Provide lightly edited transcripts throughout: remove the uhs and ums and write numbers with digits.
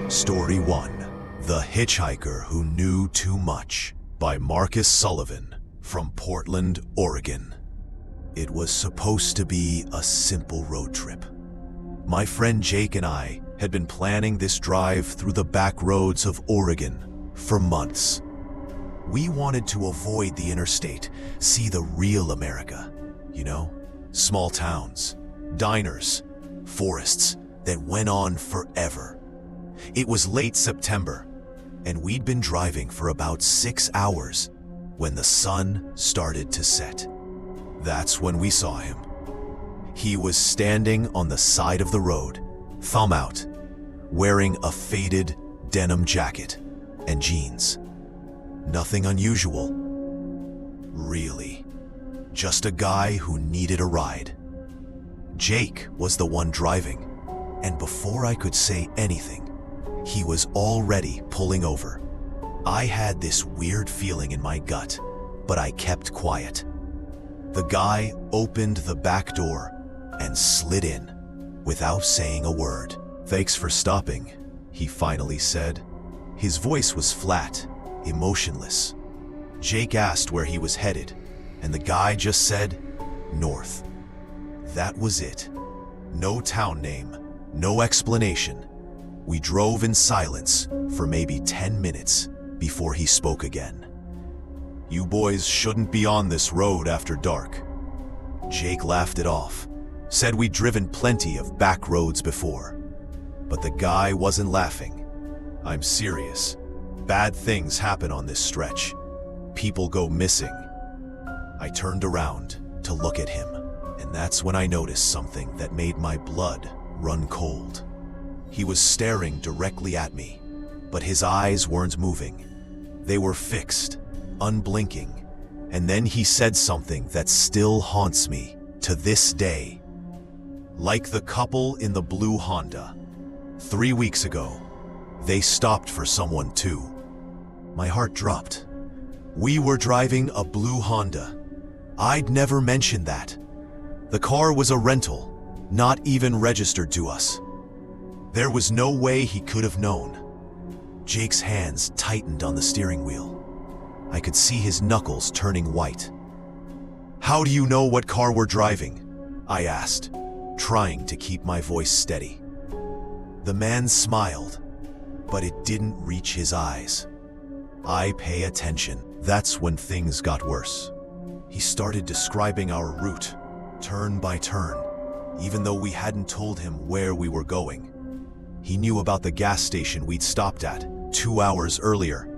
Story 1. The Hitchhiker Who Knew Too Much by Marcus Sullivan from Portland, Oregon. It was supposed to be a simple road trip. My friend Jake and I had been planning this drive through the back roads of Oregon for months. We wanted to avoid the interstate, see the real America. You know, small towns, diners, forests that went on forever. It was late September, and we'd been driving for about 6 hours when the sun started to set. That's when we saw him. He was standing on the side of the road, thumb out, wearing a faded denim jacket and jeans. Nothing unusual, really. Just a guy who needed a ride. Jake was the one driving, and before I could say anything, he was already pulling over. I had this weird feeling in my gut, but I kept quiet. The guy opened the back door and slid in without saying a word. "Thanks for stopping," he finally said. His voice was flat, emotionless. Jake asked where he was headed, and the guy just said, "North." That was it. No town name, no explanation. We drove in silence for maybe 10 minutes before he spoke again. "You boys shouldn't be on this road after dark." Jake laughed it off, said we'd driven plenty of back roads before. But the guy wasn't laughing. "I'm serious. Bad things happen on this stretch. People go missing." I turned around to look at him, and that's when I noticed something that made my blood run cold. He was staring directly at me, but his eyes weren't moving. They were fixed, unblinking, and then he said something that still haunts me to this day. "Like the couple in the blue Honda. 3 weeks ago, they stopped for someone too." My heart dropped. We were driving a blue Honda. I'd never mentioned that. The car was a rental, not even registered to us. There was no way he could have known. Jake's hands tightened on the steering wheel. I could see his knuckles turning white. "How do you know what car we're driving?" I asked, trying to keep my voice steady. The man smiled, but it didn't reach his eyes. "I pay attention." That's when things got worse. He started describing our route, turn by turn, even though we hadn't told him where we were going. He knew about the gas station we'd stopped at 2 hours earlier.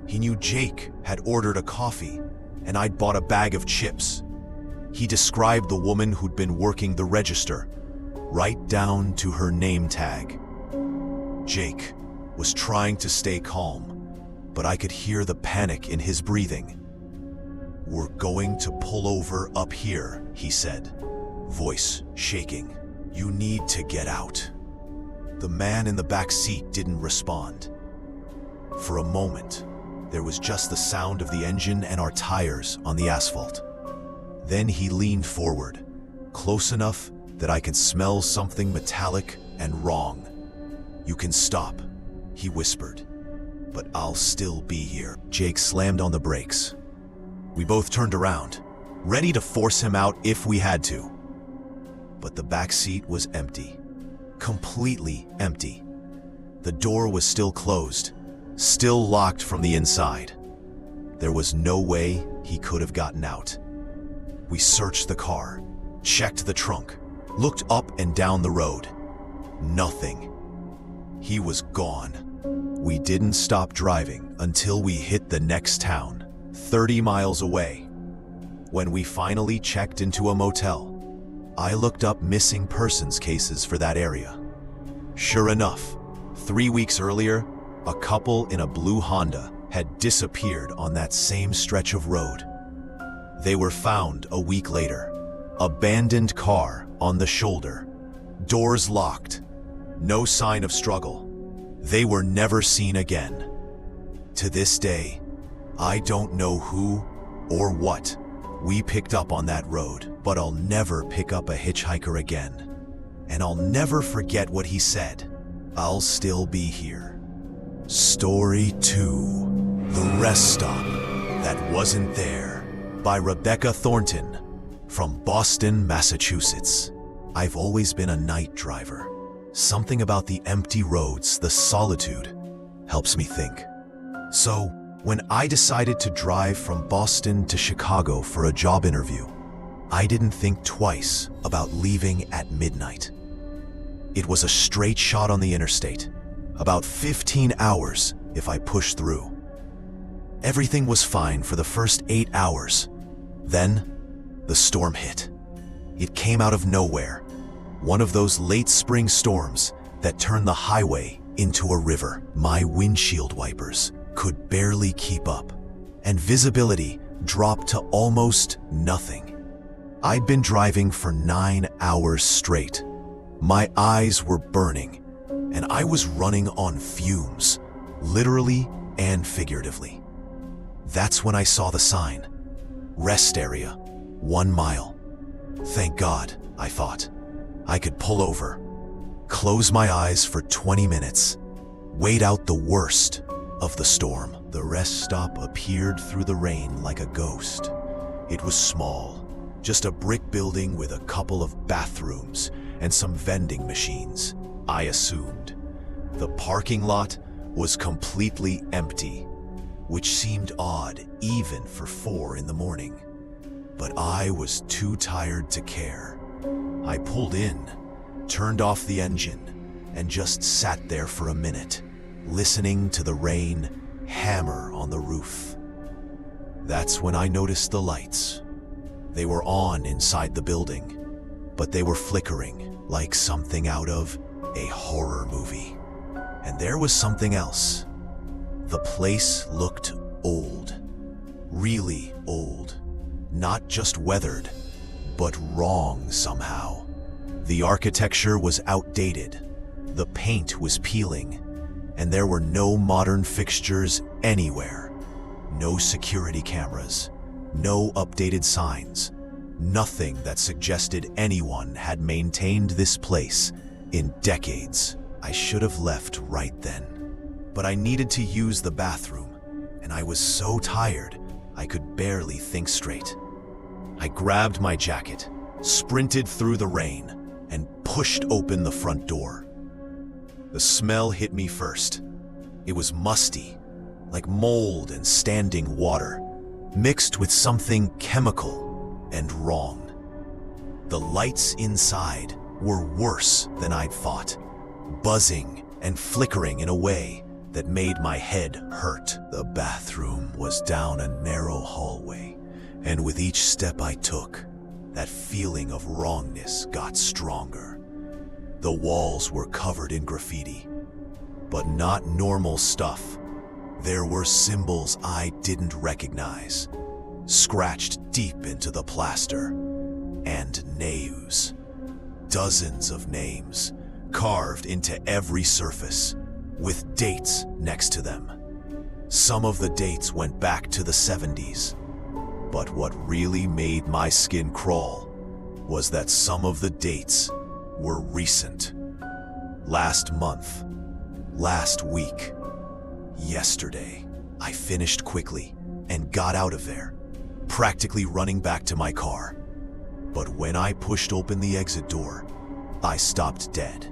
He knew Jake had ordered a coffee, and I'd bought a bag of chips. He described the woman who'd been working the register, right down to her name tag. Jake was trying to stay calm, but I could hear the panic in his breathing. "We're going to pull over up here," he said, voice shaking. "You need to get out." The man in the back seat didn't respond. For a moment, there was just the sound of the engine and our tires on the asphalt. Then he leaned forward, close enough that I could smell something metallic and wrong. "You can stop," he whispered, "but I'll still be here." Jake slammed on the brakes. We both turned around, ready to force him out if we had to. But the back seat was empty. Completely empty. The door was still closed, still locked from the inside. There was no way he could have gotten out. We searched the car, checked the trunk, looked up and down the road. Nothing. He was gone. We didn't stop driving until we hit the next town, 30 miles away. When we finally checked into a motel, I looked up missing persons cases for that area. Sure enough, 3 weeks earlier, a couple in a blue Honda had disappeared on that same stretch of road. They were found a week later, abandoned car on the shoulder, doors locked, no sign of struggle. They were never seen again. To this day, I don't know who or what we picked up on that road, but I'll never pick up a hitchhiker again. And I'll never forget what he said. I'll still be here. Story 2, The Rest Stop That Wasn't There, by Rebecca Thornton, from Boston, Massachusetts. I've always been a night driver. Something about the empty roads, the solitude, helps me think. So, when I decided to drive from Boston to Chicago for a job interview, I didn't think twice about leaving at midnight. It was a straight shot on the interstate, about 15 hours if I pushed through. Everything was fine for the first 8 hours. Then, the storm hit. It came out of nowhere, one of those late spring storms that turn the highway into a river. My windshield wipers could barely keep up, and visibility dropped to almost nothing. I'd been driving for 9 hours straight. My eyes were burning, and I was running on fumes, literally and figuratively. That's when I saw the sign. Rest area, 1 mile. Thank God, I thought. I could pull over, close my eyes for 20 minutes, wait out the worst of the storm. The rest stop appeared through the rain like a ghost. It was small, just a brick building with a couple of bathrooms and some vending machines, I assumed. The parking lot was completely empty, which seemed odd even for 4 in the morning. But I was too tired to care. I pulled in, turned off the engine, and just sat there for a minute, listening to the rain hammer on the roof. That's when I noticed the lights. They were on inside the building, but they were flickering like something out of a horror movie. And there was something else. The place looked old, really old, not just weathered, but wrong somehow. The architecture was outdated, the paint was peeling, and there were no modern fixtures anywhere. No security cameras, no updated signs, nothing that suggested anyone had maintained this place in decades. I should have left right then, but I needed to use the bathroom, and I was so tired I could barely think straight. I grabbed my jacket, sprinted through the rain, and pushed open the front door. The smell hit me first. It was musty, like mold and standing water, mixed with something chemical and wrong. The lights inside were worse than I'd thought, buzzing and flickering in a way that made my head hurt. The bathroom was down a narrow hallway, and with each step I took, that feeling of wrongness got stronger. The walls were covered in graffiti, but not normal stuff. There were symbols I didn't recognize, scratched deep into the plaster, and names. Dozens of names, carved into every surface, with dates next to them. Some of the dates went back to the 70s, but what really made my skin crawl was that some of the dates were recent. Last month, last week, yesterday. I finished quickly and got out of there, practically running back to my car. But when I pushed open the exit door, I stopped dead.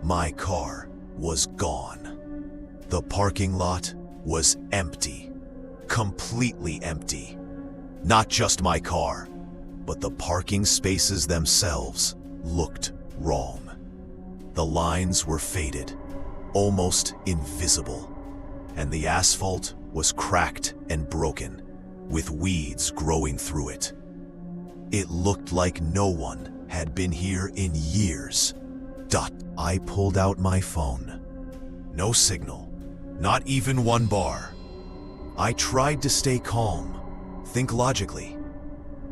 My car was gone. The parking lot was empty, completely empty. Not just my car, but the parking spaces themselves looked wrong. The lines were faded, almost invisible, and the asphalt was cracked and broken, with weeds growing through it. It looked like no one had been here in years. I pulled out my phone. No signal, not even one bar. I tried to stay calm, think logically.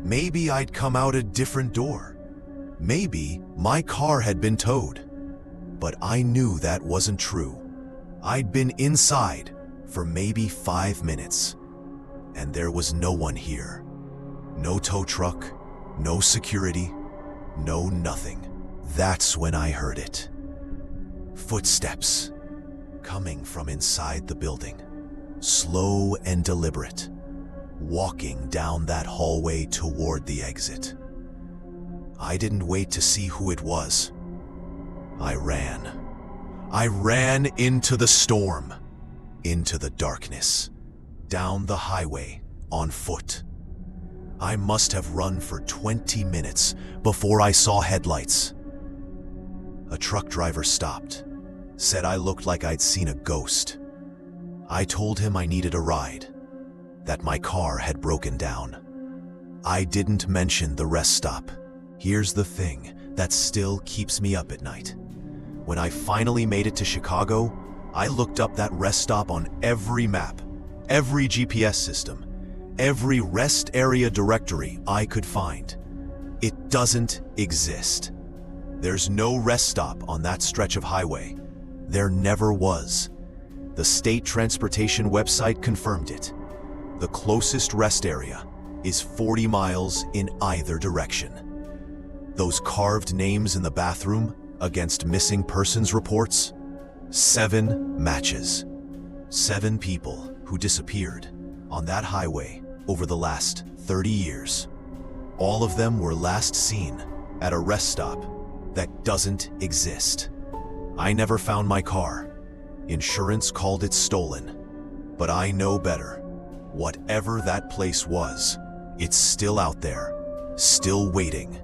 Maybe I'd come out a different door. Maybe my car had been towed. But I knew that wasn't true. I'd been inside for maybe 5 minutes, and there was no one here. No tow truck, no security, no nothing. That's when I heard it. Footsteps coming from inside the building, slow and deliberate, walking down that hallway toward the exit. I didn't wait to see who it was. I ran. I ran into the storm, into the darkness, down the highway on foot. I must have run for 20 minutes before I saw headlights. A truck driver stopped, said I looked like I'd seen a ghost. I told him I needed a ride, that my car had broken down. I didn't mention the rest stop. Here's the thing that still keeps me up at night. When I finally made it to Chicago, I looked up that rest stop on every map, every GPS system, every rest area directory I could find. It doesn't exist. There's no rest stop on that stretch of highway. There never was. The state transportation website confirmed it. The closest rest area is 40 miles in either direction. Those carved names in the bathroom against missing persons reports? 7 matches. 7 people who disappeared on that highway over the last 30 years. All of them were last seen at a rest stop that doesn't exist. I never found my car. Insurance called it stolen. But I know better. Whatever that place was, it's still out there, still waiting,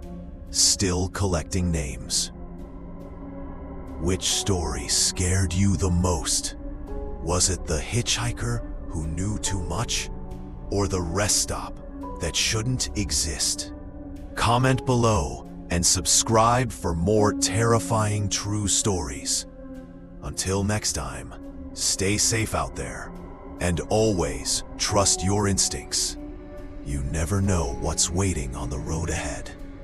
still collecting names. Which story scared you the most? Was it the hitchhiker who knew too much, or the rest stop that shouldn't exist? Comment below and subscribe for more terrifying true stories. Until next time, stay safe out there, and always trust your instincts. You never know what's waiting on the road ahead.